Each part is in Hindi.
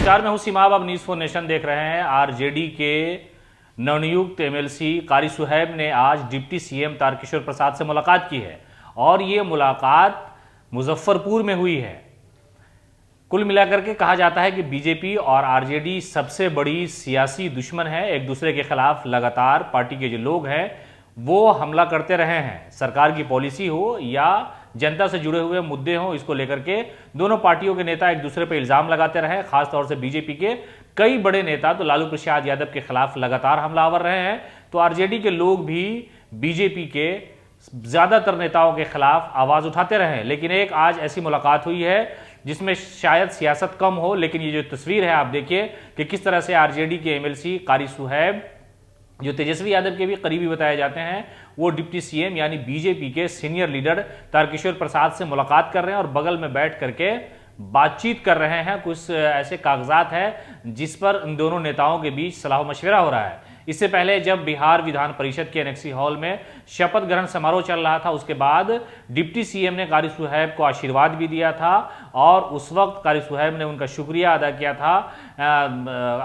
नमस्कार, मैं हूं सीमाब। अब न्यूज़ फॉर नेशन देख रहे हैं। आरजेडी के नवनियुक्त एमएलसी कारी सुहैब ने आज डिप्टी सीएम तारकिशोर प्रसाद से मुलाकात की है और ये मुलाकात मुजफ्फरपुर में हुई है। कुल मिलाकर के कहा जाता है कि बीजेपी और आरजेडी सबसे बड़ी सियासी दुश्मन है। एक दूसरे के खिलाफ लगातार पार्टी के जो लोग हैं वो हमला करते रहे हैं। सरकार की पॉलिसी हो या जनता से जुड़े हुए मुद्दे हों, इसको लेकर के दोनों पार्टियों के नेता एक दूसरे पर इल्जाम लगाते रहे। खासतौर से बीजेपी के कई बड़े नेता तो लालू प्रसाद यादव के खिलाफ लगातार हमलावर रहे हैं, तो आरजेडी के लोग भी बीजेपी के ज्यादातर नेताओं के खिलाफ आवाज उठाते रहे। लेकिन एक आज ऐसी मुलाकात हुई है जिसमें शायद सियासत कम हो, लेकिन ये जो तस्वीर है आप देखिए कि किस तरह से आरजेडी के एमएलसी कारी सुहैब, जो तेजस्वी यादव के भी करीबी बताए जाते हैं, वो डिप्टी सीएम यानी बीजेपी के सीनियर लीडर तारकिशोर प्रसाद से मुलाकात कर रहे हैं और बगल में बैठ करके बातचीत कर रहे हैं। कुछ ऐसे कागजात हैं जिस पर इन दोनों नेताओं के बीच सलाह मशविरा हो रहा है। इससे पहले जब बिहार विधान परिषद के एनेक्सी हॉल में शपथ ग्रहण समारोह चल रहा था, उसके बाद डिप्टी सीएम ने कारी सुहैब को आशीर्वाद भी दिया था और उस वक्त कारी सुहैब ने उनका शुक्रिया अदा किया था।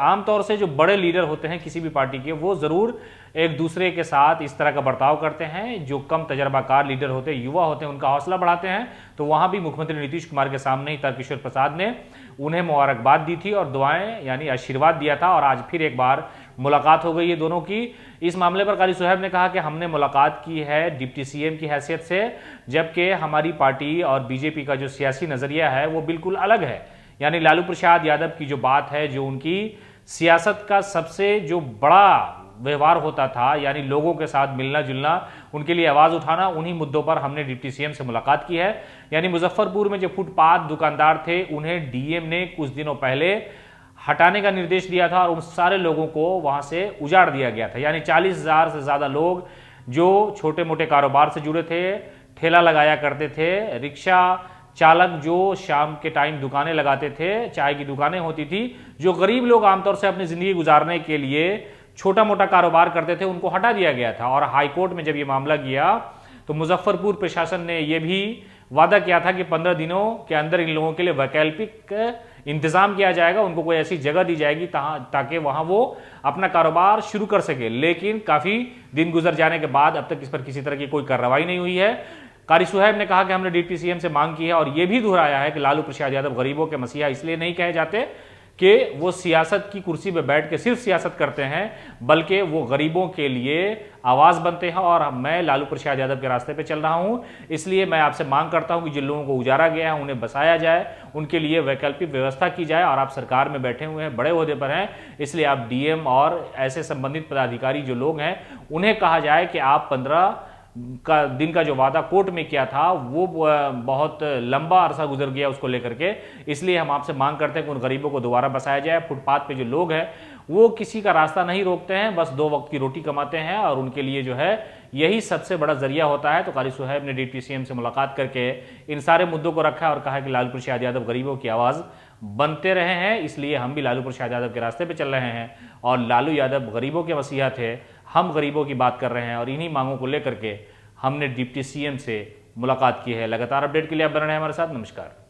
आमतौर से जो बड़े लीडर होते हैं किसी भी पार्टी के, वो जरूर एक दूसरे के साथ इस तरह का बर्ताव करते हैं। जो कम तजर्बाकार लीडर होते हैं, युवा होते हैं, उनका हौसला बढ़ाते हैं। तो वहां भी मुख्यमंत्री नीतीश कुमार के सामने ही तारकिशोर प्रसाद ने उन्हें मुबारकबाद दी थी और दुआएं यानी आशीर्वाद दिया था। और आज फिर एक बार मुलाकात हो गई है दोनों की। इस मामले पर कारी सुहैब ने कहा कि हमने मुलाकात की है डिप्टी सीएम की हैसियत से, जबकि हमारी पार्टी और बीजेपी का जो सियासी नजरिया है वो बिल्कुल अलग है। यानी लालू प्रसाद यादव की जो बात है, जो उनकी सियासत का सबसे जो बड़ा व्यवहार होता था, यानी लोगों के साथ मिलना जुलना, उनके लिए आवाज उठाना, उन्हीं मुद्दों पर हमने डिप्टी सीएम से मुलाकात की है। यानी मुजफ्फरपुर में जो फुटपाथ दुकानदार थे उन्हें डीएम ने कुछ दिनों पहले हटाने का निर्देश दिया था और उन सारे लोगों को वहां से उजाड़ दिया गया था। यानी 40,000 से ज्यादा लोग जो छोटे मोटे कारोबार से जुड़े थे, ठेला लगाया करते थे, रिक्शा चालक जो शाम के टाइम दुकानें लगाते थे, चाय की दुकानें होती थी, जो गरीब लोग आमतौर से अपनी जिंदगी गुजारने के लिए छोटा मोटा कारोबार करते थे, उनको हटा दिया गया था। और हाईकोर्ट में जब ये मामला गया तो मुजफ्फरपुर प्रशासन ने यह भी वादा किया था कि 15 दिनों के अंदर इन लोगों के लिए वैकल्पिक इंतजाम किया जाएगा, उनको कोई ऐसी जगह दी जाएगी ताकि वहां वो अपना कारोबार शुरू कर सके। लेकिन काफी दिन गुजर जाने के बाद अब तक इस पर किसी तरह की कोई कार्रवाई नहीं हुई है। कारी सुहैब ने कहा कि हमने डिप्टी सीएम से मांग की है और यह भी दोहराया है कि लालू प्रसाद यादव गरीबों के मसीहा इसलिए नहीं कहे जाते कि वो सियासत की कुर्सी पर बैठ के सिर्फ सियासत करते हैं, बल्कि वो गरीबों के लिए आवाज बनते हैं। और मैं लालू प्रसाद यादव के रास्ते पे चल रहा हूं, इसलिए मैं आपसे मांग करता हूं कि जिन लोगों को उजाड़ा गया है उन्हें बसाया जाए, उनके लिए वैकल्पिक व्यवस्था की जाए। और आप सरकार में बैठे हुए हैं, बड़े ओहदे पर हैं, इसलिए आप डीएम और ऐसे संबंधित पदाधिकारी जो लोग हैं उन्हें कहा जाए कि आप 15 दिन का जो वादा कोर्ट में किया था वो बहुत लंबा अरसा गुजर गया उसको लेकर के, इसलिए हम आपसे मांग करते हैं कि उन गरीबों को दोबारा बसाया जाए। फुटपाथ पे जो लोग हैं वो किसी का रास्ता नहीं रोकते हैं, बस 2 वक्त की रोटी कमाते हैं और उनके लिए जो है यही सबसे बड़ा जरिया होता है। तो कारी सुहैब ने डिप्टी सीएम से मुलाकात करके इन सारे मुद्दों को रखा और कहा कि लालू प्रसाद यादव गरीबों की आवाज बनते रहे हैं, इसलिए हम भी लालू प्रसाद यादव के रास्ते पे चल रहे हैं और लालू यादव गरीबों के मसीहा थे, हम गरीबों की बात कर रहे हैं और इन्हीं मांगों को लेकर के हमने डिप्टी सीएम से मुलाकात की है। लगातार अपडेट के लिए आप बने रहें हमारे साथ। नमस्कार।